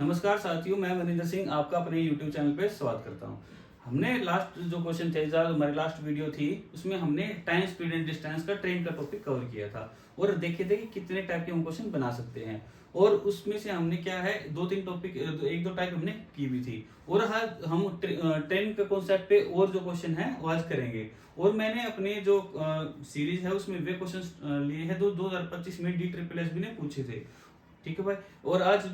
नमस्कार साथियों, मैं मनिंदर सिंह आपका अपने YouTube चैनल पे स्वागत करता हूं। हमने लास्ट जो क्वेश्चन थे, जो हमारी लास्ट वीडियो थी, उसमें हमने टाइम, स्पीड एंड डिस्टेंस का ट्रेन का टॉपिक कवर किया था और देखे थे कि कितने टाइप के हम क्वेश्चन बना सकते हैं। और उसमें से हमने क्या है, दो तीन टॉपिक, एक दो टाइप हमने की भी थी। और आज हम ट्रेन के कॉन्सेप्ट पे और जो क्वेश्चन है वो आज करेंगे। और मैंने अपने जो सीरीज है उसमें वे क्वेश्चन लिए हैं 2025 में DSSB ने पूछे थे। ठीक है भाई। और आज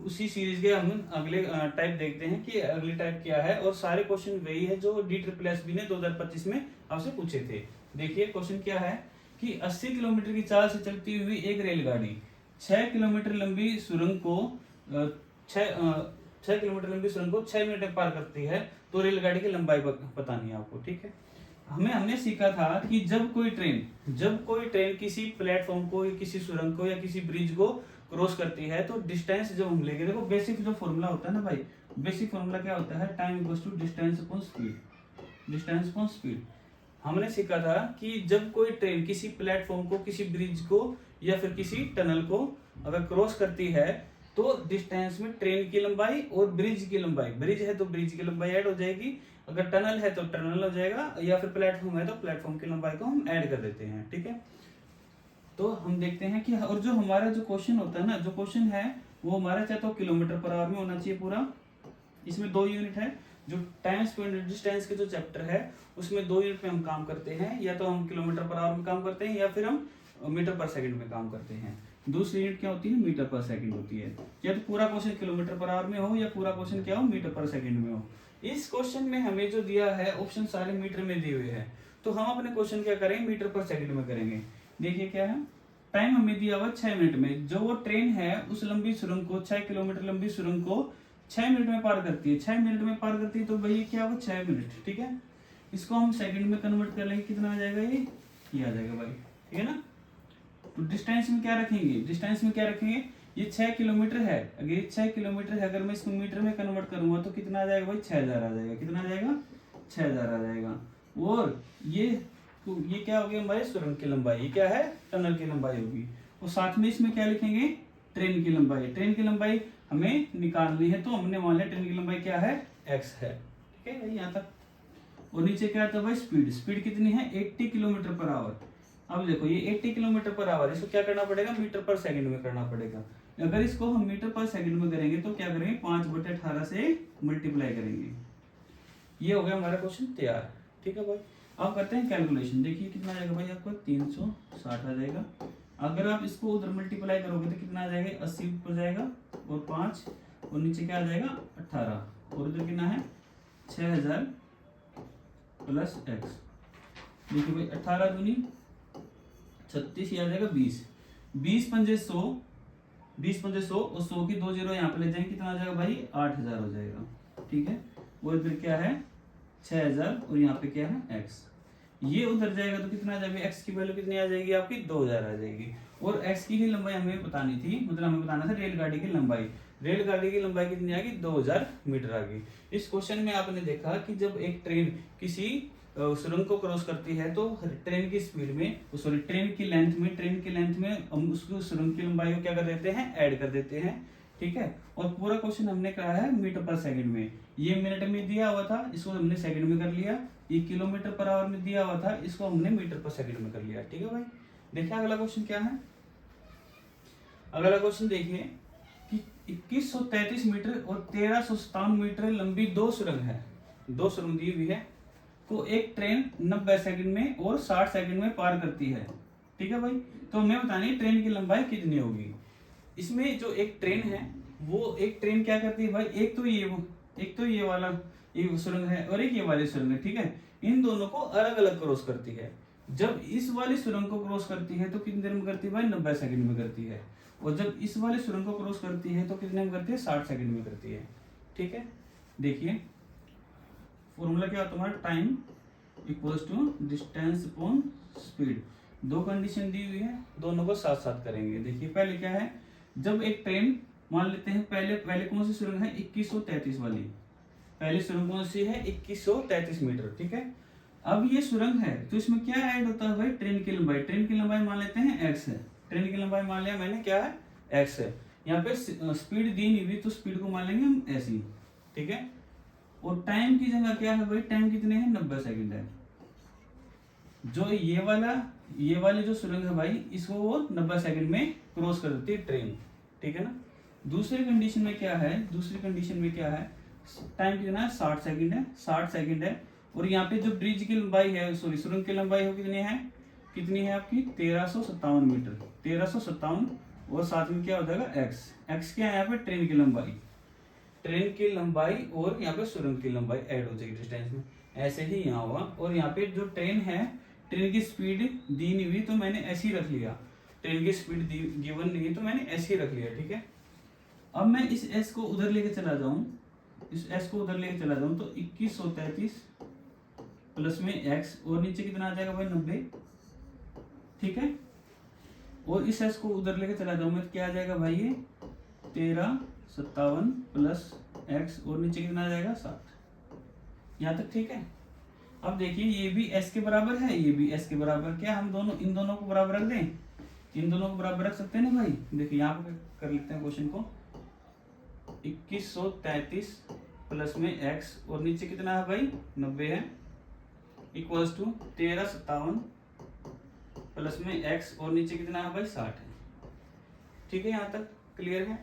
उसी सीरीज के हम अगले टाइप देखते हैं कि अगली टाइप क्या है, और सारे क्वेश्चन वही है जो DSSB ने 2025 में आपसे पूछे थे। देखिए क्वेश्चन क्या है कि 80 किलोमीटर की चाल से चलती हुई एक रेलगाड़ी 6 किलोमीटर लंबी सुरंग को 6 किलोमीटर लंबी सुरंग को 6 मिनट में पार करती है, तो रेलगाड़ी की लंबाई बतानी है आपको। ठीक है। हमने सीखा था कि जब कोई ट्रेन किसी प्लेटफॉर्म को या किसी सुरंग को या किसी ब्रिज को क्रॉस करती है, तो डिस्टेंस जब हम लेंगे, देखो बेसिक जो फॉर्मूला होता है ना भाई, बेसिक फॉर्मूला क्या होता है, time equals to distance upon speed. Distance upon speed हमने सीखा था कि जब कोई ट्रेन किसी प्लेटफॉर्म को, किसी ब्रिज को या फिर किसी टनल को अगर क्रॉस करती है, तो डिस्टेंस में ट्रेन की लंबाई और ब्रिज की लंबाई, ब्रिज है तो ब्रिज की लंबाई ऐड हो जाएगी, अगर टनल है तो टनल हो जाएगा, या फिर प्लेटफॉर्म है तो प्लेटफॉर्म की लंबाई को हम ऐड कर देते हैं। ठीक है। तो हम देखते हैं कि, और जो हमारा जो क्वेश्चन होता है ना, जो क्वेश्चन है वो हमारा चाहे तो किलोमीटर पर आवर में होना चाहिए पूरा। इसमें 2 यूनिट है। जो टाइम, स्पीड, डिस्टेंस के जो चैप्टर है उसमें 2 यूनिट में हम काम करते हैं, या तो हम किलोमीटर पर आवर में काम करते हैं या फिर हम मीटर पर सेकंड में काम करते हैं। दूसरी यूनिट क्या होती है, मीटर पर सेकंड होती है। या तो पूरा क्वेश्चन किलोमीटर पर आवर में हो या पूरा क्वेश्चन क्या हो, मीटर पर सेकंड में हो। इस क्वेश्चन में हमें जो दिया है ऑप्शन सारे मीटर में दिए हुए हैं, तो हम अपने क्वेश्चन क्या करेंगे, मीटर पर सेकंड में करेंगे। देखिए क्या है, टाइम हमें दिया हुआ 6 मिनट में। जो वो ट्रेन है उस लंबी सुरंग को, 6 किलोमीटर लंबी सुरंग को 6 मिनट में पार करती है। 6 मिनट में पार करती है, तो भाई क्या होगा, 6 मिनट। ठीक है। इसको हम सेकंड में कन्वर्ट कर लेंगे, कितना आ जाएगा, ये आ जाएगा भाई। ठीक है ना। तो डिस्टेंस में क्या रखेंगे, डिस्टेंस में क्या रखेंगे, ये 6 किलोमीटर है। अगर ये 6 किलोमीटर है, अगर मैं इसको मीटर में कन्वर्ट करूंगा तो कितना आ जाएगा भाई, 6000 आ जाएगा। कितना आ जाएगा, 6000 आ जाएगा। और तो ये क्या हो गया हमारे सुरंग की लंबाई, ये क्या है, टनल की लंबाई होगी। और साथ में इसमें क्या लिखेंगे, ट्रेन की लंबाई। ट्रेन की लंबाई हमें निकालनी है, तो हमने मान लिया ट्रेन की लंबाई क्या है, x है। ठीक है यहाँ तक। और नीचे क्या था भाई, स्पीड। स्पीड कितनी है, 80 किलोमीटर पर आवर। अब देखो ये 80 किलोमीटर पर आवर, इसको क्या करना पड़ेगा, मीटर पर सेकंड में करना पड़ेगा। अगर इसको हम मीटर पर सेकंड में करेंगे तो क्या करेंगे, 5/18 से मल्टीप्लाई करेंगे। ये हो गया हमारा क्वेश्चन तैयार। ठीक है भाई। अब करते हैं कैलकुलेशन। देखिए कितना आ जाएगा भाई, आपको 360 आ जाएगा। अगर आप इसको उधर मल्टीप्लाई करोगे तो कितना आ जाएगा, 80 ऊपर जाएगा और 5, और नीचे क्या आ जाएगा, 18, और इधर कितना है, 6000 प्लस एक्स। देखिए भाई 18 दूनी 36, ये आ जाएगा 20। 20 पंजे 100, 20 पंजे 100, और 100 की 2 जीरो यहाँ पे ले जाएंगे, कितना आ जाएगा भाई, 8000 हो जाएगा। ठीक है। और इधर क्या है, 6000, और यहाँ पे क्या है, x। ये उधर जाएगा तो कितना आ जाएगा, x की वैल्यू कितनी आ जाएगी आपकी, 2000 आ जाएगी। और x की ही लंबाई हमें बतानी थी, मतलब हमें बताना था रेलगाड़ी की लंबाई। रेलगाड़ी की लंबाई कितनी आ गई, 2000 मीटर आ गई। इस क्वेश्चन में आपने देखा कि जब एक ट्रेन किसी सुरंग को क्रॉस करती है, तो ट्रेन की स्पीड में, सॉरी ट्रेन की लेंथ में हम उसको सुरंग की लंबाई को क्या कर देते हैं, ऐड कर देते हैं। ठीक है। और पूरा क्वेश्चन हमने कहा है मीटर पर सेकंड में। ये मिनट में दिया हुआ था, इसको हमने सेकंड में कर लिया। ये किलोमीटर पर आवर में दिया हुआ था, इसको हमने मीटर पर सेकंड में कर लिया। ठीक है भाई। देखिए अगला क्वेश्चन क्या है। अगला क्वेश्चन देखिए कि 2133 मीटर और 1357 मीटर लंबी 2 सुरंग है, 2 सुरंग दी हुई है, को एक ट्रेन 90 सेकंड में और 60 सेकंड में पार करती है। ठीक है भाई। तो हमें बतानी ट्रेन की लंबाई कितनी होगी। इसमें जो एक ट्रेन है, वो एक ट्रेन क्या करती है भाई, एक तो ये वाला ये सुरंग है और एक ये वाली सुरंग है। ठीक है। इन दोनों को अलग अलग क्रॉस करती है। जब इस वाली सुरंग को क्रॉस करती है तो कितनी देर में करती है भाई, 90 सेकंड में करती है। और जब इस वाली सुरंग को क्रॉस करती है तो कितने में करती है, 60 सेकंड में करती है। ठीक है। देखिए फॉर्मूला क्या होता है हमारा, time equals to distance upon speed. 2 condition दी हुई है, दोनों को साथ साथ करेंगे। देखिए पहले क्या है, जब एक ट्रेन, मान लेते हैं पहले पहले कौन सी सुरंग है, 2133 वाली। पहली सुरंग कौन सी है, 2133 मीटर। ठीक है। अब ये सुरंग है तो इसमें क्या ऐड होता है भाई, ट्रेन की लंबाई। ट्रेन की लंबाई मान लेते हैं x है, ट्रेन की लंबाई मान लिया मैंने क्या है, x है। यहाँ पे स्पीड दी नहीं हुई तो स्पीड को मान लेंगे हम ऐसी, ठीक है। और टाइम की जगह क्या है भाई, टाइम कितने हैं, 90 सेकंड है। जो ये वाली जो सुरंग है भाई, इसको वो 90 सेकंड में क्रॉस कर देती है ट्रेन, ठीक है ना। दूसरी कंडीशन में क्या है, टाइम कितना है, 60 सेकंड है, 60 सेकंड है। और यहाँ पे जो ब्रिज की लंबाई है, सॉरी सुरंग की लंबाई है कितनी है आपकी, 1357 मीटर, 1357। और साथ में क्या हो जाएगा, एक्स क्या है यहाँ पे, ट्रेन की लंबाई और यहाँ पे सुरंग की लंबाई ऐड हो जाएगी डिस्टेंस में। ऐसे ही यहाँ हुआ। और यहाँ पे जो ट्रेन है, ट्रेन की स्पीड दी नहीं हुई तो मैंने ऐसे ही रख लिया, ट्रेन की स्पीड गिवन नहीं है तो मैंने ऐसे ही रख लिया, ठीक है। अब मैं इस एस को उधर लेके चला जाऊं, तो 2133 प्लस में एक्स और नीचे कितना आ जाएगा भाई, 90, ठीक है। और इस एस को उधर लेके चला जाऊं मैं तो क्या आ जाएगा भाई, ये 1357 प्लस एक्स और नीचे कितना आ जाएगा, 60। यहाँ तक ठीक है। अब देखिए ये भी एस के बराबर है, ये भी एस के बराबर, क्या हम इन दोनों को बराबर रख दें, इन दोनों को बराबर रख सकते हैं ना भाई। देखिए यहाँ पे कर लेते हैं क्वेश्चन को, 2133 प्लस में एक्स और नीचे कितना है भाई, 90 है, इक्वल्स टू 1357 प्लस में एक्स और नीचे कितना है भाई, 60 है, ठीक है। यहाँ तक क्लियर है।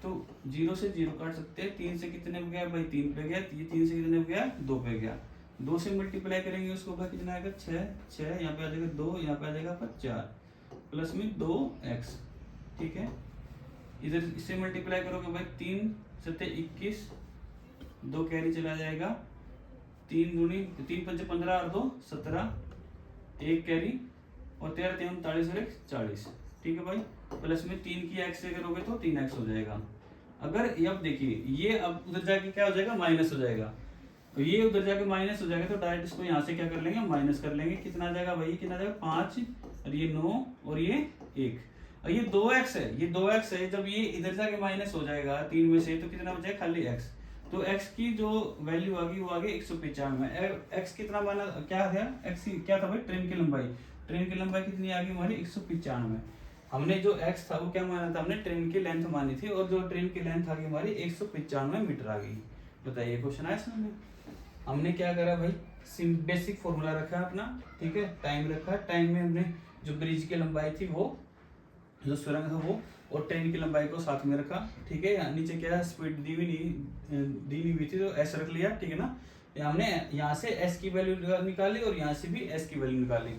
तो 0 से 0 काट सकते हैं, 3 से कितने पे गया भाई, 3 पे गया, ये 3 से कितने पे गया, 2 पे गया, 2 से मल्टीप्लाई करेंगे उसको भाई कितना आएगा, 6, यहाँ पे आ जाएगा 2, यहाँ पे आ जाएगा 4 प्लस में 2x, ठीक है। इधर इससे मल्टीप्लाई करोगे भाई, 3 7 21, 2 कैरी चला जाएगा, 3 5 15 और 2 17, 1 कैरी और 13 3 39 और 1 40, ठीक है भाई। प्लस में 3 की x से करोगे तो 3x हो जाएगा। अगर अब देखिए ये अब उधर जाके क्या हो जाएगा, माइनस हो जाएगा, तो ये उधर जाके माइनस हो जाएगा तो डायरेक्ट इसको यहाँ से क्या कर लेंगे, माइनस कर लेंगे। कितना आ जाएगा भाई, कितना आ जाएगा, 5 और ये 9 और ये 1 और ये 2x है, ये 2x है। जब ये इधर जाके माइनस हो जाएगा 3 में से तो कितना बचेगा, खाली x। तो x की जो वैल्यू आ गई वो आ गई 195। x कितना माना, क्या था x क्या था भाई, ट्रेन की लंबाई कितनी आ गई हमारी, 195। हमने जो x था वो क्या माना था, हमने ट्रेन की लेंथ मानी थी और जो ट्रेन की लेंथ आ गई हमारी 195 मीटर आ गई। बताइए क्वेश्चन आया समझ में। हमने क्या करा भाई, बेसिक फॉर्मूला रखा अपना, ठीक है, टाइम रखा, टाइम में हमने जो ब्रिज की लंबाई थी वो, जो सुरंग है वो, और ट्रेन की लंबाई को साथ में रखा, ठीक है। नीचे क्या है, स्पीड दी नहीं हुई थी तो एस रख लिया, ठीक है ना। हमने यहाँ से एस की वैल्यू निकाली और यहाँ से भी एस की वैल्यू निकाली।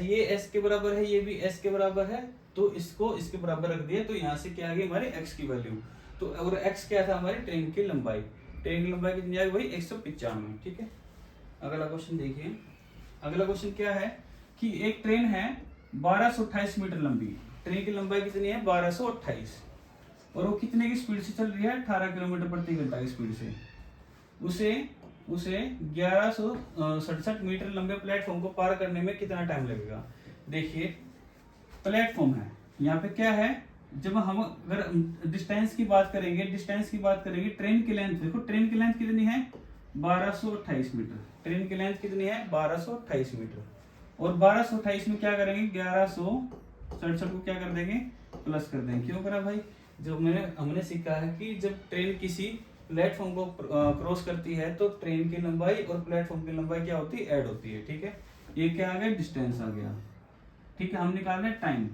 ये एस के बराबर है, ये भी एस के बराबर है, तो इसको इसके बराबर रख दिया, तो यहाँ से क्या आ गई हमारे एक्स की वैल्यू। तो और एक्स क्या था हमारी, ट्रेन की लंबाई कितनी आ गई भाई, 195, ठीक है। अगला क्वेश्चन देखिए। अगला क्वेश्चन क्या है कि एक ट्रेन है 1228 मीटर लंबी, ट्रेन की लंबाई कितनी है, 1228, और वो कितने की स्पीड से चल रही है, 18 किलोमीटर प्रति घंटा की स्पीड से। उसे 1167 मीटर लंबे प्लेटफॉर्म को पार करने में कितना टाइम लगेगा। देखिए प्लेटफॉर्म है, यहाँ पे क्या है, जब हम अगर डिस्टेंस की बात करेंगे, ट्रेन की लेंथ देखो, ट्रेन की लेंथ कितनी है, 1228 मीटर, ट्रेन की लेंथ कितनी है, 1228 मीटर। और 1228 में क्या करेंगे, 1167 को क्या कर देंगे, प्लस कर देंगे। क्यों करा भाई, जब हमने सीखा है कि जब ट्रेन किसी प्लेटफॉर्म को क्रॉस करती है तो ट्रेन की लंबाई और प्लेटफॉर्म की लंबाई क्या होती है, ऐड होती है, ठीक है। ये क्या आ गया, डिस्टेंस आ गया, ठीक है। हम निकाल रहे हैं टाइम,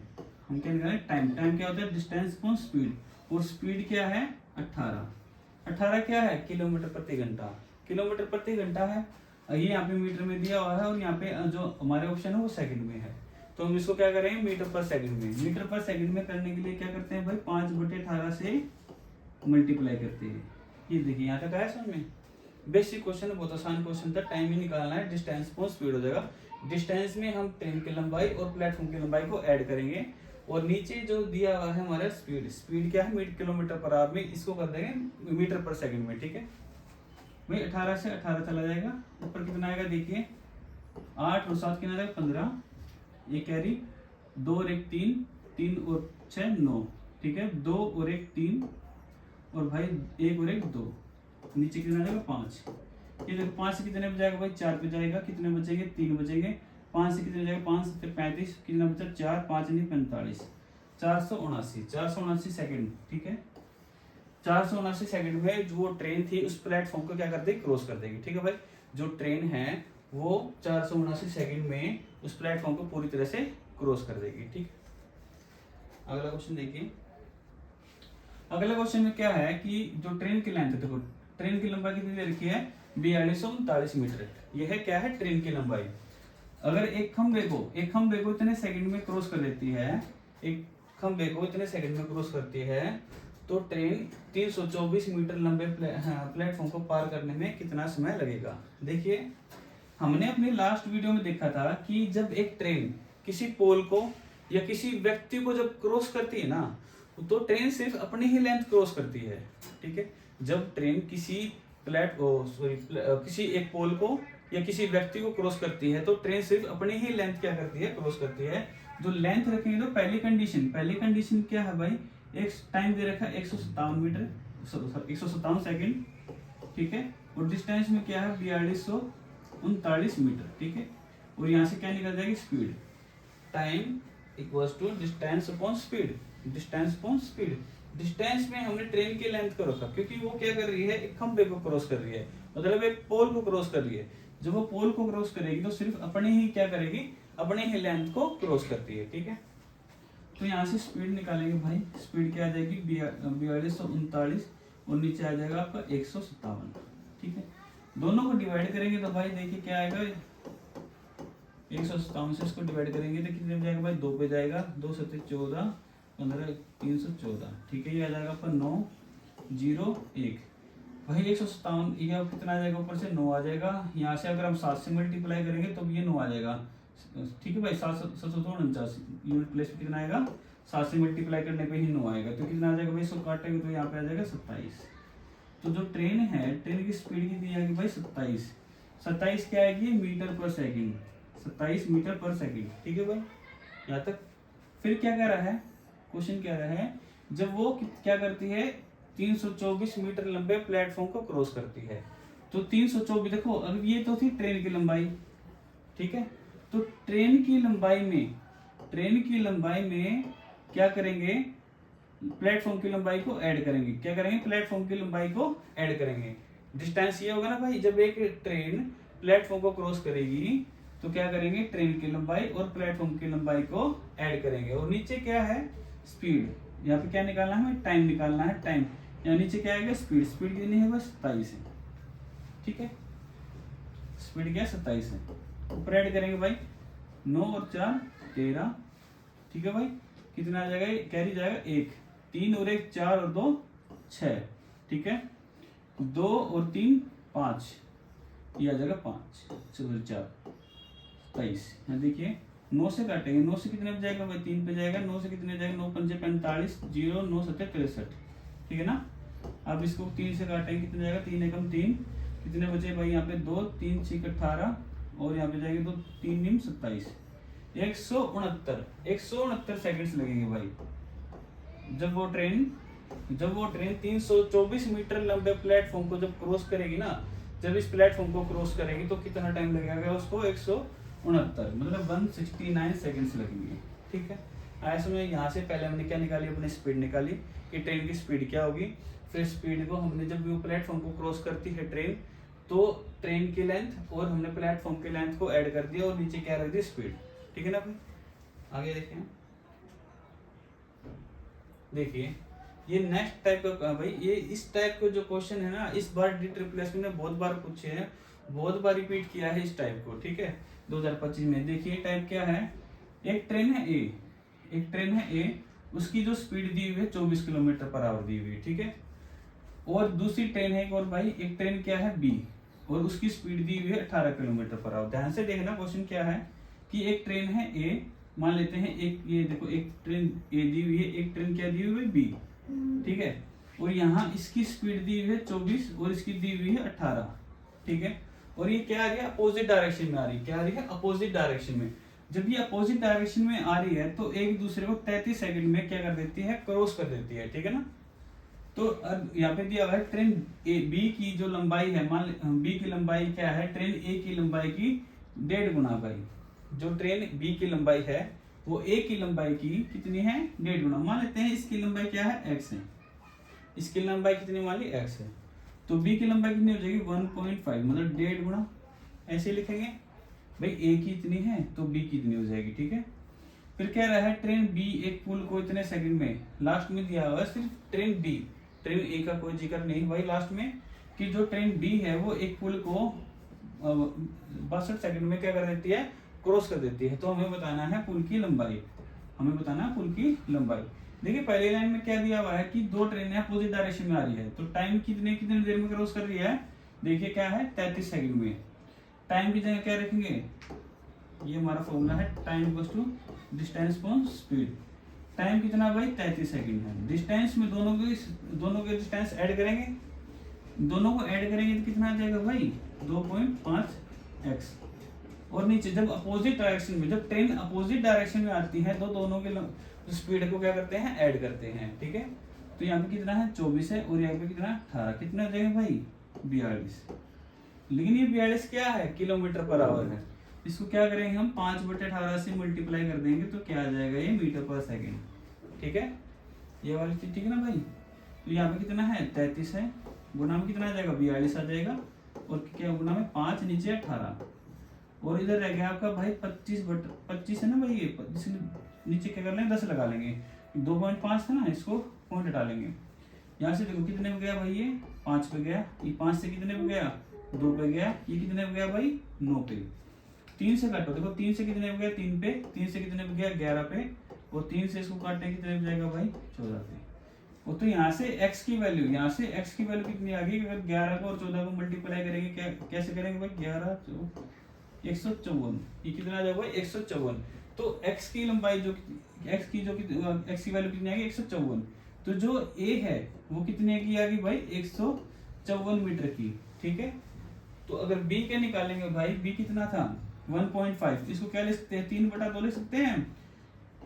टाइम क्या होता है, डिस्टेंस अपॉन स्पीड, और स्पीड क्या है, 18 क्या है, किलोमीटर प्रति घंटा है। ये यहाँ पे मीटर में दिया हुआ है और यहाँ पे जो हमारे ऑप्शन है वो सेकंड में है, तो हम इसको क्या करेंगे, मीटर पर सेकंड में करने के लिए क्या करते हैं भाई, 5/18 से मल्टीप्लाई करते हैं। ये देखिए यहाँ तक आया समझ में। बेसिक क्वेश्चन है, बहुत आसान क्वेश्चन था, टाइम ही निकालना है, डिस्टेंस अपॉन स्पीड हो जाएगा। डिस्टेंस में हम ट्रेन की लंबाई और प्लेटफॉर्म की लंबाई को ऐड करेंगे, और नीचे जो दिया हुआ है हमारा स्पीड क्या है, किलोमीटर पर आवर में, इसको कर देंगे मीटर पर सेकंड में, ठीक है भाई। 18 से 18 चला जाएगा, ऊपर कितना आएगा देखिए, 8 और 7 कितना आएगा, 15, ये कैरी, 2 और 1 3 और 6 9, ठीक है, 2 और 1 3 और भाई 1 और 1 2, नीचे कितना जाएगा 5। ये देखो 5 से कितने बजाएगा भाई, 4 पे जाएगा, कितने बचेंगे, 3 बचेंगे। 5 से कितने जाएगा, 5 से 35, कितना बचा 4, 5 नहीं 45, 479 सेकंड, ठीक है। 479 सेकंड में जो ट्रेन थी उस प्लेटफॉर्म को क्या कर देगी, क्रॉस कर देगी, ठीक है भाई। जो ट्रेन है वो 479 सेकंड में उस प्लेटफॉर्म को पूरी तरह से क्रॉस कर देगी, ठीक। अगला क्वेश्चन देखिए। अगला क्वेश्चन में क्या है कि जो ट्रेन की लेंथ, देखो ट्रेन की लंबाई कितनी दे रखी है, 4239 मीटर। यह है क्या है, ट्रेन की लंबाई। अगर एक खंबे को इतने सेकंड में क्रॉस कर देती है, एक खंबे को इतने सेकंड में क्रॉस करती है, तो ट्रेन 324 मीटर लंबे प्लेटफॉर्म को पार करने में कितना समय लगेगा। देखिए हमने अपनी लास्ट वीडियो में देखा था कि जब एक ट्रेन किसी पोल को या किसी व्यक्ति को जब क्रॉस करती है ना, तो ट्रेन सिर्फ अपनी ही लेंथ क्रॉस करती है, ठीक है। जब ट्रेन किसी किसी एक पोल को या किसी व्यक्ति को क्रॉस करती है तो ट्रेन सिर्फ अपनी ही लेंथ क्या करती है, क्रॉस करती है। जो लेंथ रखेंगे तो पहली कंडीशन क्या है भाई, एक टाइम दे रखा है 157 मीटर 157 सेकंड, ठीक है। और डिस्टेंस में क्या है 4239 मीटर, ठीक है। और यहाँ से क्या निकल जाएगी, speed, time equals to distance upon speed, distance में हमने ट्रेन की लेंथ को रखा क्योंकि वो क्या कर रही है, एक खंबे को क्रॉस कर रही है, मतलब एक पोल को क्रॉस कर रही है। जब वो पोल को क्रॉस करेगी तो सिर्फ अपने ही क्या करेगी, अपने ही लेंथ को क्रॉस करती है, ठीक है। तो यहाँ से स्पीड निकालेंगे भाई, स्पीड क्या आ जाएगी 4239 और नीचे आ जाएगा आपका 157, ठीक है। दोनों को डिवाइड करेंगे तो भाई देखिए क्या आएगा, 157 से इसको डिवाइड करेंगे तो कितने में जाएगा भाई, 2 पे जाएगा, 2 7 14 15 314, ठीक है। ये आ जाएगा आपका 901 भाई 157, ये कितना आ जाएगा, ऊपर से 9 आ जाएगा। यहाँ से अगर हम 7 से मल्टीप्लाई करेंगे तो ये 9 आ जाएगा, ठीक है भाई। 749 यूनिट प्लेस पे कितना आएगा, 7 से मल्टीप्लाई करने पे ही 9 आएगा, तो कितना आ जाएगा भाई, 100 काटेंगे तो यहाँ पे आ जाएगा 27। तो जो ट्रेन है, ट्रेन की स्पीड कितनी आएगी भाई 27 क्या आएगी, मीटर पर सेकेंड, 27 मीटर पर सेकेंड, ठीक है भाई यहाँ तक। फिर क्या कह रहा है, क्वेश्चन कह रहा है जब वो क्या करती है, 324 मीटर लंबे प्लेटफॉर्म को क्रॉस करती है। तो 324 देखो, अब ये तो थी ट्रेन की लंबाई, ठीक है। तो ट्रेन की लंबाई में क्या करेंगे, प्लेटफॉर्म की लंबाई को ऐड करेंगे, क्या करेंगे, प्लेटफॉर्म की लंबाई को ऐड करेंगे। डिस्टेंस ये होगा ना भाई, जब एक ट्रेन प्लेटफॉर्म को क्रॉस करेगी तो क्या करेंगे, ट्रेन की लंबाई और प्लेटफॉर्म की लंबाई को ऐड करेंगे। और नीचे क्या है, स्पीड, यहाँ पे क्या निकालना है, हमें टाइम निकालना है, टाइम। यहाँ नीचे क्या आएगा, स्पीड कितनी है बस 27 है, ठीक है। स्पीड क्या 27 है, ऊपर ऐड करेंगे भाई, 9 और 4 13, ठीक है भाई। कितना आ जाएगा, कैरी जाएगा 1, 3 और 1 4 और 2 6, ठीक है। 2 और 3 5, ये आ जाएगा 5, चलो 4 27। यहाँ देखिए 9 से काटेंगे, 9 से कितने पे जाएगा भाई, 3 पे जाएगा, 9 से कितने जाएगा, 9 पंजे 45, 0 9 7 63, ठीक है ना। अब इसको 3 से काटेंगे, कितने जाएगा, 3 एकम 3, कितने बचे भाई यहाँ पे 2, 3 6 18 और यहाँ पे जाएगी तो 3 निम 27, 169 सेकंड्स लगेंगे भाई। जब वो ट्रेन 324 मीटर लंबे प्लेटफॉर्म को जब क्रॉस करेगी ना, जब इस प्लेटफॉर्म को क्रॉस करेगी तो कितना टाइम लगेगा उसको, 169 मतलब 169 सेकंड्स लगेंगे, ठीक है। ऐसे में यहाँ से पहले हमने क्या निकाली, अपनी स्पीड निकाली कि ट्रेन की स्पीड क्या होगी। फिर स्पीड को हमने जब वो प्लेटफॉर्म को क्रॉस करती है ट्रेन, तो ट्रेन की लेंथ और हमने प्लेटफॉर्म की लेंथ को ऐड कर दिया और नीचे क्या रख दी, स्पीड, ठीक है ना भाई। आगे देखिए ये नेक्स्ट टाइप का भाई, ये इस टाइप का जो क्वेश्चन है ना, इस बार DSSS ने बहुत बार पूछे हैं, बहुत बार रिपीट किया है इस टाइप को, ठीक है। 2025 में देखिए टाइप क्या है, एक ट्रेन है ए, उसकी जो स्पीड दी हुई है 24 किलोमीटर पर आवर दी हुई है, ठीक है। और दूसरी ट्रेन है एक और भाई, एक ट्रेन क्या है बी, और उसकी स्पीड दी हुई है 18 किलोमीटर पर आवर। ध्यान से देखना क्वेश्चन क्या है कि एक ट्रेन है ए, मान लेते हैं एक, ये देखो एक ट्रेन ए दी हुई है, एक ट्रेन क्या दी हुई है बी, ठीक है। और यहाँ इसकी स्पीड दी हुई है 24 और इसकी दी हुई है 18, ठीक है। और ये क्या आ रही है, अपोजिट डायरेक्शन में आ रही है, क्या आ रही है, अपोजिट डायरेक्शन में। जब ये अपोजिट डायरेक्शन में आ रही है तो एक दूसरे को 33 सेकंड में क्या कर देती है, क्रॉस कर देती है, ठीक है ना। तो अब यहाँ पे दिया हुआ है ट्रेन ए बी की जो लंबाई है, मान बी की लंबाई क्या है, ट्रेन ए की लंबाई की 1.5 गुना भाई। जो ट्रेन बी की लंबाई है वो ए की लंबाई की कितनी है 1.5 गुना। मान लेते हैं इसकी लंबाई क्या है x है, इसकी लंबाई कितनी मान ली x है, तो b की लंबाई कितनी हो जाएगी 1.5 मतलब 1.5 गुना। ऐसे लिखेंगे भाई a की इतनी है तो b की इतनी हो जाएगी, ठीक है। फिर कह रहा है ट्रेन b एक पुल को इतने सेकंड में, लास्ट में दिया हुआ है सिर्फ ट्रेन b, ट्रेन a का कोई जिक्र नहीं भाई लास्ट में, कि जो ट्रेन b है वो एक पुल को 62 सेकंड में क्या कर देती है, क्रॉस कर देती है। तो हमें बताना है पुल की लंबाई, हमें बताना है पुल की लंबाई। देखिए पहली लाइन में क्या दिया हुआ है कि दो ट्रेनें अपोजिट डायरेक्शन में आ रही है, तो टाइम कितने कितने देर में क्रॉस कर रही है, देखिए क्या है 33 सेकंड में। टाइम की जगह क्या रखेंगे, ये हमारा फॉर्मूला है time equals to distance upon speed. Time कितना भाई 33 सेकंड है। डिस्टेंस में दोनों के डिस्टेंस ऐड करेंगे, दोनों को ऐड करेंगे तो कितना आ जाएगा भाई 2.5x। और नीचे जब अपोजिट डायरेक्शन में, जब ट्रेन अपोजिट डायरेक्शन में आती है तो दोनों के स्पीड को क्या करते हैं, ऐड करते हैं, ठीक है। तो यहाँ पे कितना है 24 है और यहाँ पे कितना 18, कितना हो जाएगा भाई 42। लेकिन ये 42 क्या है, किलोमीटर पर आवर है। इसको क्या करेंगे हम 5/18 से मल्टीप्लाई कर देंगे तो क्या आ जाएगा ये मीटर पर सेकेंड, ठीक है। ये वाली चीज ठीक है ना भाई। तो यहाँ पे कितना है 33 है, गुना में कितना आ जाएगा 42 आ जाएगा, और क्या गुना में 5 नीचे 18, और इधर रह गया आपका भाई 25 है ना भाई, ये नीचे क्या कर लेंगे 10 लगा लेंगे, 2.5 था ना, इसको पॉइंट हटा लेंगे। यहाँ से देखो कितने पे गया भाई, ये 5 पे गया, ये 5 से कितने पे गया 2 पे गया, ये कितने पे गया भाई 9 पे। 3 से काटो, देखो 3 से कितने पे गया 3 पे, 3 से कितने पे गया 11 पे, और 3 से इसको काटने कितने पे जाएगा भाई 14 पे। और तो यहाँ से x की वैल्यू, यहाँ से x की वैल्यू कितनी आ गई, अगर 11 को और 14 को मल्टीप्लाई करेंगे कैसे करेंगे भाई 11 154, ये कितना आ जाएगा 154। तो x की लंबाई जो x की वैल्यू कितनी आ गई 154, तो जो a है वो कितने की आ गई भाई 154 मीटर की, ठीक है। तो अगर b के निकालेंगे भाई, b कितना था 1.5, इसको क्या लिख सकते हैं 3/2 लिख सकते हैं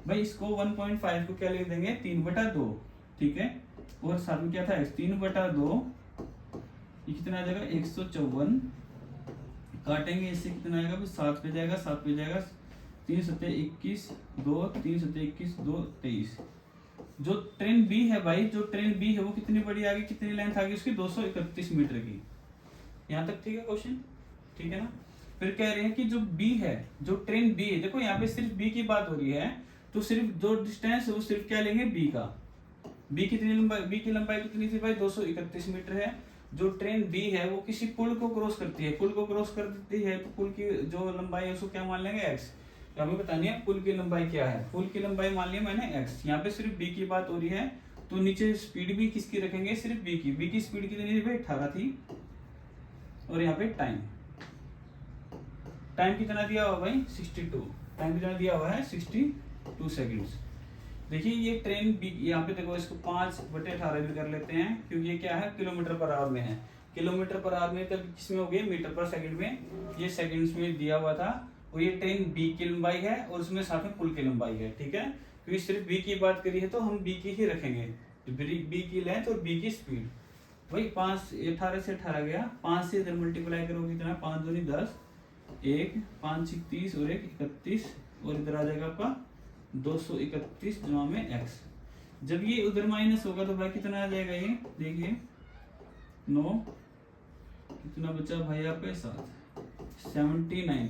भाई, इसको 1.5 को क्या लिख देंगे 3/2, ठीक है। और साथ में क्या था 3/2, ये कितना आ जाएगा 154, काटेंगे इससे कितना आएगा 7 पे जाएगा, 7 पे जाएगा, 3 7 21 2, 3 7 21 2 23। जो ट्रेन बी है भाई, जो ट्रेन बी है वो कितनी बड़ी आ गई, कितनी लेंथ आ गई उसकी 231 मीटर की। यहाँ तक ठीक है क्वेश्चन, ठीक है ना। फिर कह रहे हैं कि जो बी है, जो ट्रेन बी है, देखो यहाँ पे सिर्फ बी की बात हो रही है, तो सिर्फ जो डिस्टेंस है वो सिर्फ क्या लेंगे बी का। बी कितनी लंबाई, बी की लंबाई कितनी थी भाई 231 मीटर है। जो ट्रेन बी है वो किसी पुल को क्रॉस करती है, पुल को क्रॉस कर देती है, तो पुल की जो लंबाई है उसको क्या मान लेंगे x। तो हमें बतानी है पुल की लंबाई क्या है, पुल की लंबाई मान लिया मैंने x। यहाँ पे सिर्फ b की बात हो रही है, तो नीचे स्पीड भी किसकी रखेंगे, सिर्फ b की। b की स्पीड कितनी थी भाई 18 थी, और यहाँ पे टाइम कितना दिया हुआ भाई 62, टाइम कितना दिया हुआ है 62 सेकेंड्स। देखिए ये ट्रेन बी, यहाँ पे देखो इसको 5/18 भी कर लेते हैं, क्योंकि ये क्या है किलोमीटर पर आवर में है। किलोमीटर पर आवर में तब किसमें हो गई मीटर पर सेकंड में, ये सेकंड्स में दिया हुआ था। और ये ट्रेन बी की लंबाई है और उसमें साथ में पुल की लंबाई है, ठीक है। क्योंकि सिर्फ बी की बात करी है तो हम बी की ही रखेंगे, बी की लेंथ और बी की स्पीड। वही 18 से 18 गया, 5 से इधर मल्टीप्लाई करोगे कितना 5 दूनी 10, 1 5 31 और 1 31, और इधर आ जाएगा आपका 231 जमा में x। जब ये उधर माइनस होगा तो भाई कितना आ जाएगा, ये देखिए 9, कितना बचा भाई आपके 7, 79।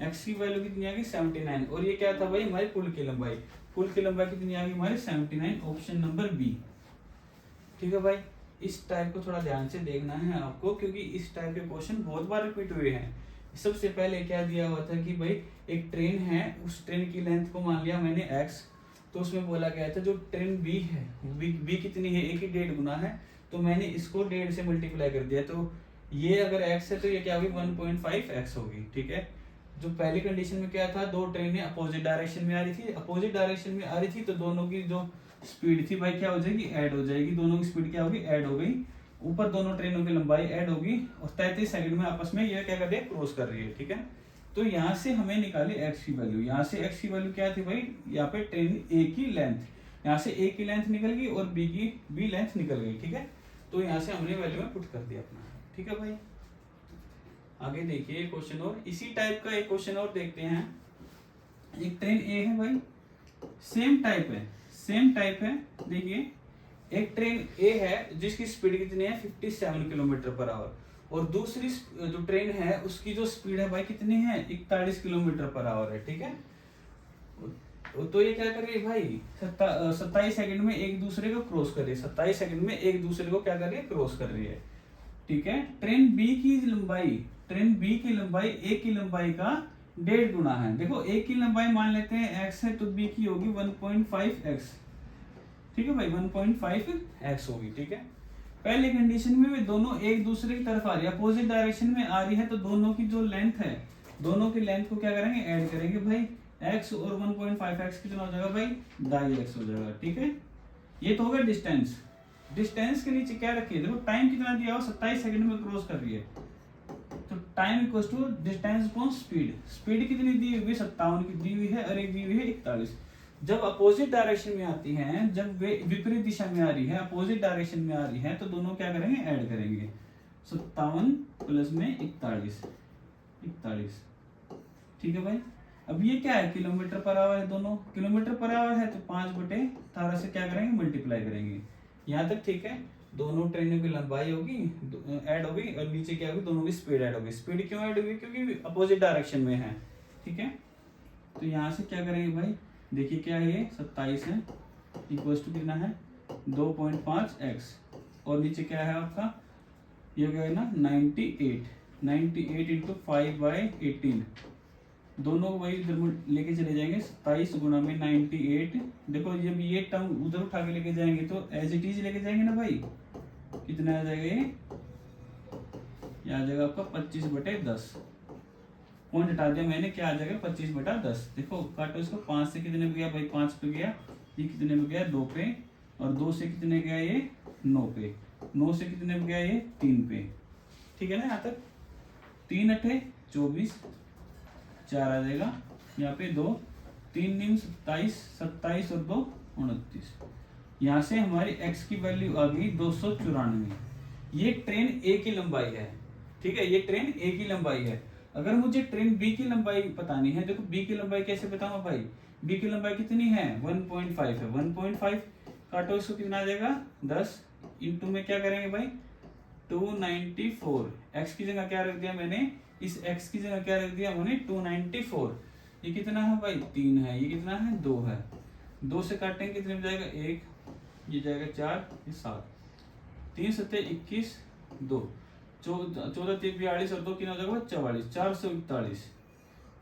x की वैल्यू कितनी आ गई 79, और ये क्या था भाई हमारी पुल की लंबाई। पुल की लंबाई कितनी आ गई हमारी 79, ऑप्शन नंबर बी, ठीक है भाई। इस टाइप को थोड़ा ध्यान से देखना है आपको, क्योंकि इस टाइप के क्वेश्चन बहुत बार रिपीट हुए हैं। सबसे पहले क्या दिया हुआ था कि भाई एक ट्रेन है, उस ट्रेन की लेंथ को मान लिया मैंने x, तो उसमें बोला गया था जो ट्रेन b है, b कितनी है 1 की 1.5 गुना है, तो मैंने इसको 1.5 से मल्टीप्लाई कर दिया। तो ये अगर x है तो ये क्या होगी 1.5x होगी, ठीक है। जो पहली कंडीशन में क्या था, दो ट्रेनें अपोजिट डायरेक्शन में आ रही थी, अपोजिट डायरेक्शन में आ रही थी, तो दोनों की जो स्पीड थी भाई क्या हो जाएगी ऐड हो जाएगी, दोनों की स्पीड क्या होगी ऐड हो गई, ऊपर दोनों ट्रेनों की लंबाई ऐड होगी, और 33 सेकंड में आपस में ये क्या कर रही है क्रॉस कर रही है, ठीक है। तो यहाँ से हमें निकाली x की वैल्यू, यहाँ से x की वैल्यू क्या थी भाई, यहाँ पे ट्रेन a की लेंथ, यहाँ से a की लेंथ निकल गई और b की b लेंथ निकल गई, ठीक है। तो यहाँ से हमने वैल्यू में पुट कर दिया अपना, ठीक है भाई। आगे देखिए क्वेश्चन और इसी टाइप का एक क्वेश्चन और देखते हैं। एक ट्रेन ए है भाई, सेम टाइप है। देखिए एक ट्रेन ए है जिसकी स्पीड कितनी है 57 किलोमीटर पर आवर, और दूसरी जो ट्रेन है उसकी जो स्पीड है भाई कितनी है 41 किलोमीटर पर आवर है, ठीक है। तो ये क्या कर रही है भाई 27 सेकंड में एक दूसरे को क्रॉस कर रही है, 27 सेकंड में एक दूसरे को क्या कर रही है क्रॉस कर रही है, ठीक है। ट्रेन बी की लंबाई ए की लंबाई का 1.5 गुना है। देखो ए की लंबाई मान लेते हैं x है तो बी की होगी 1.5x, ठीक है भाई 1.5x होगी, ठीक है। पहली कंडीशन में वे दोनों एक दूसरे की तरफ आ रही है, अपोजिट डायरेक्शन में आ रही है, तो दोनों की जो लेंथ है दोनों की लेंथ को क्या करेंगे ऐड करेंगे भाई, x और 1.5x कितना हो जाएगा भाई 2.5x हो जाएगा, ठीक है। ये तो होगा डिस्टेंस के नीचे क्या रखिए, देखो टाइम कितना दिया हुआ 27 सेकंड में क्रॉस कर रही है, तो time equals to distance upon speed कितनी दी हुई 57 की दी हुई है और एक दी हुई है 41। जब अपोजिट डायरेक्शन में आती हैं, जब वे विपरीत दिशा में आ रही है, अपोजिट डायरेक्शन में आ रही है, तो दोनों क्या करेंगे ऐड करेंगे 57 प्लस में 41, ठीक है भाई। अब ये क्या है किलोमीटर पर आवर है, दोनों किलोमीटर पर आवर है, तो 5/18 से क्या करेंगे मल्टीप्लाई करेंगे, यहाँ तक ठीक है। दोनों ट्रेनों की लंबाई होगी ऐड होगी और नीचे क्या होगी दोनों की स्पीड ऐड होगी। स्पीड क्यों ऐड होगी क्योंकि अपोजिट डायरेक्शन में है, ठीक है। तो यहाँ से क्या करेंगे भाई, देखिए क्या है ये 27 है इक्वल्स टू कितना है 2.5x, और नीचे क्या है आपका ये क्या है ना 98 इंटू 5/18, दोनों को वही इधर लेके चले जाएंगे 27 गुना में 98। देखो जब ये टर्म उधर उठा के लेके जाएंगे तो एज इट इज लेके जाएंगे ना भाई, कितना आ जाएगा ये आ जाएगा आपका 25/10, पॉइंट हटा दिया मैंने, क्या आ जाएगा 25/10। देखो काटो इसको, 5 से कितने पे गया भाई 5 पे गया, ये कितने पे गया 2 पे, और 2 से कितने गया ये 9 पे, 9 से कितने पे गया ये 3 पे, ठीक है ना। यहाँ तक 3 8 24, 4 आ जाएगा यहाँ पे 2, 3 9 27 और 2 29। यहाँ से हमारी x की वैल्यू आ गई 294। ये ट्रेन ए की लंबाई है, ठीक है, ये ट्रेन ए की लंबाई है। अगर मुझे ट्रेन बी की लंबाई बतानी है, देखो बी की लंबाई कैसे बताऊंगा भाई, बी की लंबाई कितनी है 1.5 है, 1.5 काटो इसको कितना आ जाएगा 10, इंटू में क्या करेंगे भाई 294, x की जगह क्या रख दिया मैंने, इस x की जगह क्या रख दिया मैंने 294। ये कितना है भाई 3 है, ये कितना है 2 है, 2 से काटेंगे कितने में जाएगा 1, ये जाएगा 4, ये 7, 3 7 21, 2 14 3 42 और 2 कितना हो जाएगा 44, 441।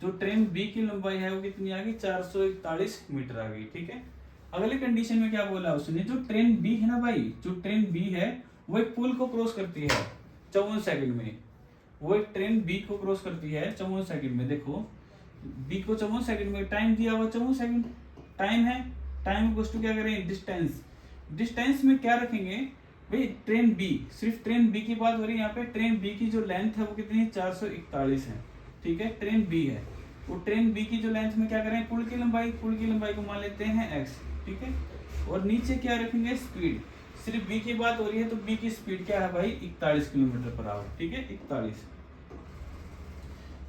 जो ट्रेन बी की लंबाई है वो कितनी आ गई 441 मीटर आ गई, ठीक है। अगले कंडीशन में क्या बोला उसने, जो ट्रेन बी है ना भाई, जो ट्रेन बी है वो एक पुल को क्रॉस करती है 54 सेकंड में, वो एक ट्रेन बी को क्रॉस करती है 54 सेकंड में। देखो बी को 54 सेकंड में, टाइम दिया हुआ 54 सेकंड टाइम है, टाइम को क्या करें डिस्टेंस में क्या रखेंगे भाई ट्रेन बी, सिर्फ ट्रेन बी की बात हो रही है यहाँ पे। ट्रेन बी की जो लेंथ है वो कितनी है 441 है, ठीक है, ट्रेन बी है। वो ट्रेन बी की जो लेंथ में क्या करें पुल की लंबाई को मान लेते हैं x, ठीक है। और नीचे क्या रखेंगे स्पीड, सिर्फ बी की बात हो रही है तो बी की स्पीड क्या है भाई 41 किलोमीटर पर आवर, ठीक है 41।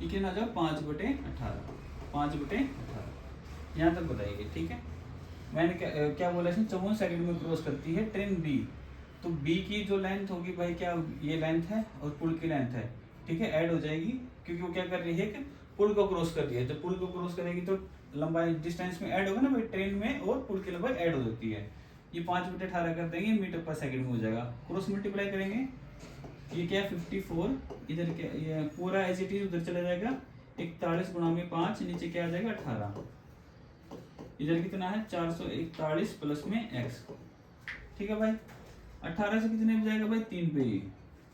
ये कितना आ जाएगा 5/18 यहाँ तक बताइए, ठीक है। मैंने क्या बोला इसमें 54 सेकंड में क्रॉस करती है ट्रेन बी, तो बी की जो लेंथ होगी भाई क्या ये लेंथ है और पुल की लेंथ है, ठीक है, ऐड हो जाएगी क्योंकि वो क्या कर रही है कि पुल को क्रॉस कर रही है। जब पुल को क्रॉस करेगी तो लंबाई डिस्टेंस में ऐड होगा ना भाई, ट्रेन में और पुल की लंबाई ऐड हो जाती है। ये 5/18 कर देंगे मीटर पर सेकंड में हो जाएगा, क्रॉस मल्टीप्लाई करेंगे, ये क्या 54, इधर क्या ये पूरा एज इट इज उधर चला जाएगा 41 गुणा में 5, नीचे क्या आ जाएगा 18, इधर कितना है 441 प्लस में x, ठीक है भाई। 18 से कितने में जाएगा भाई 3 पे,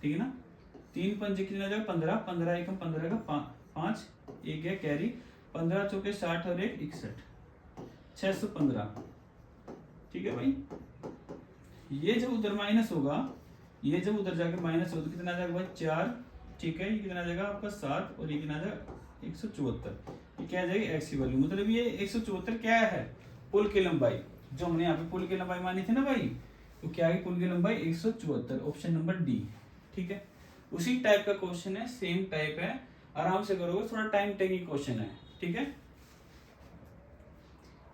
ठीक है ना, 3 पंजे कितना जाएगा 15, 15 एकम 15 का 5, एक है कैरी, 15 चौके 60 और 1 61, 615, ठीक है भाई। ये जब उधर माइनस होगा, ये जब उधर जाके माइनस होगा तो कितना आ जाएगा भाई 4, ठीक है, ये कितना आ जाएगा आपका 7 और ये कितना आ जाएगा 174। ये क्या आ जाएगी x की वैल्यू, मतलब ये 174 क्या है पुल की लंबाई, जो हमने यहाँ पे पुल की लंबाई मानी थी ना भाई, तो क्या है पुल की लंबाई 174, ऑप्शन नंबर डी, ठीक है। उसी टाइप का क्वेश्चन है, सेम टाइप है, आराम से करोगे, थोड़ा टाइम टेकिंग क्वेश्चन है, ठीक है।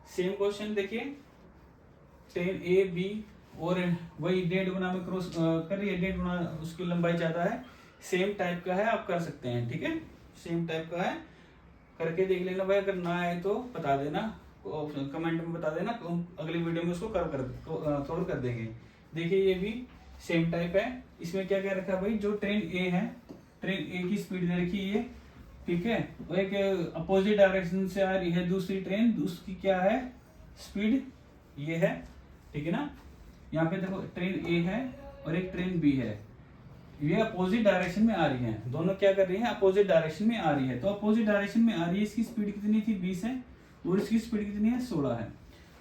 सेम क्वेश्चन देखिए, ट्रेन ए बी और वही 1.5 गुना में क्रॉस कर रही है, 1.5 गुना उसकी लंबाई ज्यादा है, सेम टाइप का है, आप कर सकते हैं, ठीक है, सेम टाइप का है, करके देख लेना भाई, अगर ना आए तो बता देना, कमेंट में बता देना, अगली वीडियो में उसको कवर कर देंगे। देखिए ये भी सेम टाइप है, इसमें क्या क्या रखा है भाई, जो ट्रेन ए है, ट्रेन ए की स्पीड दे रखी है, ठीक है, और एक अपोजिट डायरेक्शन से आ रही है दूसरी ट्रेन, उसकी क्या है स्पीड, ये है, ठीक है ना। यहाँ पे देखो ट्रेन ए है और एक ट्रेन बी है, ये अपोजिट डायरेक्शन में आ रही है, दोनों क्या कर रही है, अपोजिट डायरेक्शन में आ रही है। तो अपोजिट डायरेक्शन में आ रही है, इसकी स्पीड कितनी थी 20 है, और इसकी स्पीड कितनी है 16 है।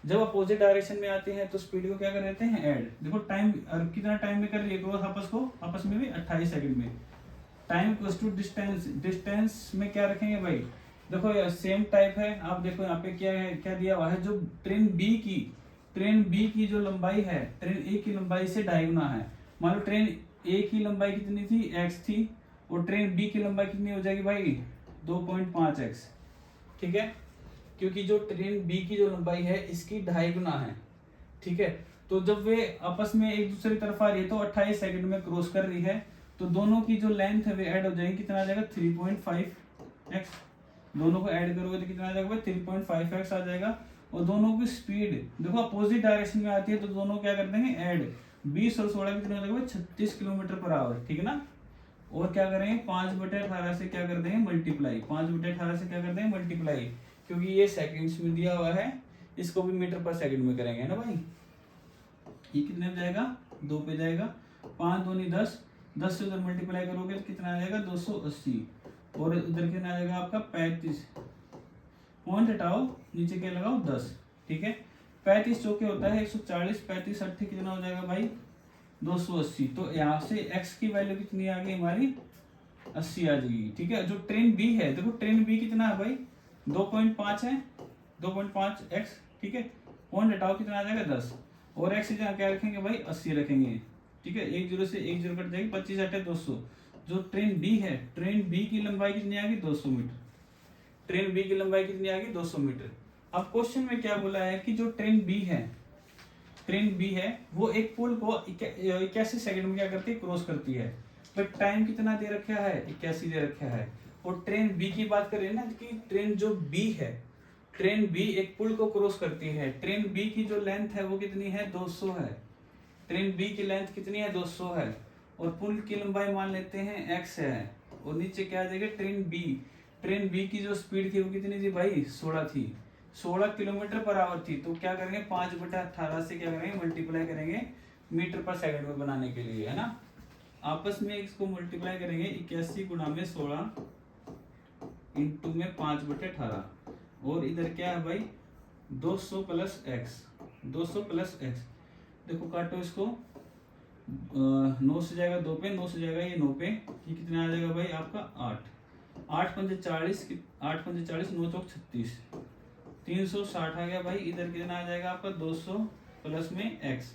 जब अपोजिट डायरेक्शन में आते हैं तो स्पीड को क्या कर देते हैं ऐड। देखो टाइम कितना टाइम में कर रही है क्रॉस आपस में भी 28 सेकंड में। Time equals to distance, distance में क्या रखेंगे भाई, देखो सेम टाइप है, आप देखो यहाँ पे क्या है, क्या दिया हुआ है, जो ट्रेन बी की जो लंबाई है ट्रेन ए की लंबाई से 2.5 गुना है। मान लो ट्रेन ए की लंबाई कितनी थी x थी, और ट्रेन बी की लंबाई कितनी हो जाएगी भाई 2.5x, ठीक है, क्योंकि जो ट्रेन बी की जो लंबाई है इसकी 2.5 गुना है, ठीक है। तो जब वे आपस में एक दूसरे की तरफ आ रही है तो 28 सेकंड में क्रॉस कर रही है, तो दोनों की जो लेंथ है वे ऐड हो जाएगी, कितना आ जाएगा 3.5x, दोनों को ऐड करोगे तो कितना आ जाएगा भाई 3.5x आ जाएगा। और दोनों की स्पीड देखो अपोजिट डायरेक्शन में आती है, तो दोनों क्या कर देंगे ऐड, 20 और 16 कितना हो जाएगा 36 किलोमीटर पर आवर, ठीक है ना। और क्या करेंगे 5/18 से क्या कर देंगे मल्टीप्लाई, 5/18 से क्या कर देंगे मल्टीप्लाई, क्योंकि ये सेकंड्स में दिया हुआ है, इसको भी मीटर पर सेकंड में करेंगे ना भाई। ये कितने पे जाएगा 2 पे जाएगा, 5 दूनी 10, 10 से उधर मल्टीप्लाई करोगे तो कितना आ जाएगा 280, और उधर कितना आ जाएगा आपका 35, पॉइंट हटाओ नीचे क्या लगाओ 10, ठीक है। 35 चौके होता है 140, 35 8 कितना हो जाएगा भाई 280। तो यहाँ से x की वैल्यू कितनी आ गई हमारी 80 आ जाएगी, ठीक है। जो ट्रेन बी है देखो ट्रेन बी कितना है भाई 2.5 है, 2.5x, ठीक है, पॉइंट हटाओ कितना आ जाएगा 10, और x जहाँ क्या रखेंगे भाई 80 रखेंगे, ठीक है, 1 0 से 1 0 कट जाएगी, 25 8 200। जो ट्रेन बी है, ट्रेन बी की लंबाई कितनी आ गई 200 मीटर, ट्रेन बी की लंबाई कितनी आ गई 200 मीटर। अब क्वेश्चन में क्या बोला है कि जो ट्रेन बी है वो एक पुल को 81 सेकंड में क्या करती है क्रॉस करती है, बट टाइम कितना दे रखा है 81 दे रखा है। और ट्रेन बी की बात करें ना कि ट्रेन जो बी है, ट्रेन बी एक पुल को क्रॉस करती है, ट्रेन बी की जो लेंथ है वो कितनी है 200 है, ट्रेन बी की लेंथ कितनी है 200 है, और पुल की लंबाई मान लेते हैं x है, और नीचे क्या आ जाएगा ट्रेन बी की जो स्पीड थी वो कितनी थी भाई 16 थी, 16 किलोमीटर पर आवर थी। तो क्या करेंगे 5/18 से क्या करेंगे मल्टीप्लाई करेंगे मीटर पर सेकंड में बनाने के लिए, है ना। आपस में इसको मल्टीप्लाई करेंगे 81 गुणा में 16 इंटू में 5/18, और इधर क्या है भाई 200 प्लस x, 200 प्लस x, देखो काटो इसको, 9 से जाएगा 2 पे, 9 से जाएगा ये 9 पे, ये कितना आ जाएगा भाई आपका 8, 8 पंजे 40, 8 पंजे 40, 9 चौक 36, 360 आ गया भाई। इधर कितना आ जाएगा आपका 200 प्लस में x,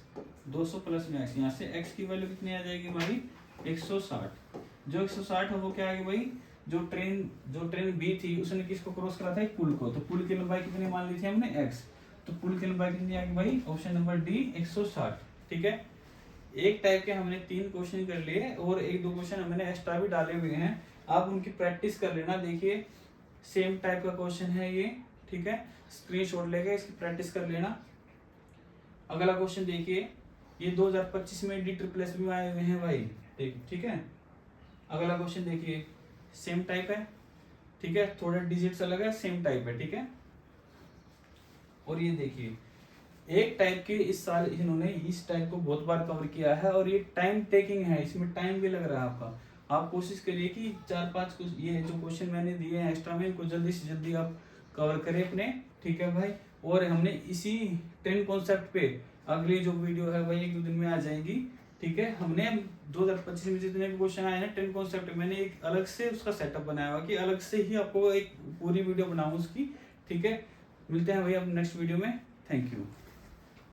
200 प्लस में x, यहाँ से x की वैल्यू कितनी आ जाएगी हमारी 160। जो 160 है वो क्या आएगी भाई, जो ट्रेन बी थी उसने किसको क्रॉस करा था एक पुल को, तो पुल की लंबाई कितनी मान ली थी हमने x, तो पुल की लंबाई कितनी आ गई भाई ऑप्शन नंबर डी 160, ठीक है। एक टाइप के हमने 3 क्वेश्चन कर लिए, और 1-2 क्वेश्चन हमने एक्स्ट्रा भी डाले हुए हैं, आप उनकी प्रैक्टिस कर लेना। देखिए सेम टाइप का क्वेश्चन है ये, ठीक है, स्क्रीनशॉट लेके इसकी प्रैक्टिस कर लेना। अगला क्वेश्चन देखिए, ये 2025 में DSSS में आए हुए हैं भाई, ठीक है। अगला क्वेश्चन देखिए सेम टाइप है, ठीक है, थोड़ा डिजिट्स अलग है, सेम टाइप है, ठीक है। और ये देखिए एक टाइप के इस साल इन्होंने इस टाइप को बहुत बार कवर किया है, और ये टाइम टेकिंग है, इसमें टाइम भी लग रहा है आपका। आप कोशिश करिए कि 4-5 ये जो क्वेश्चन मैंने दिए हैं एक्स्ट्रा में, इनको जल्दी से जल्दी आप कवर करें अपने, ठीक है भाई। और हमने इसी 10 कॉन्सेप्ट पे अगली जो वीडियो है वही 1-2 दिन में आ जाएगी, ठीक है। हमने 2025 में जितने भी क्वेश्चन आए हैं 10 कॉन्सेप्ट, मैंने एक अलग से उसका सेटअप बनाया हुआ कि अलग से ही आपको एक पूरी वीडियो बनाऊं उसकी, ठीक है। मिलते हैं भाई अब नेक्स्ट वीडियो में, थैंक यू।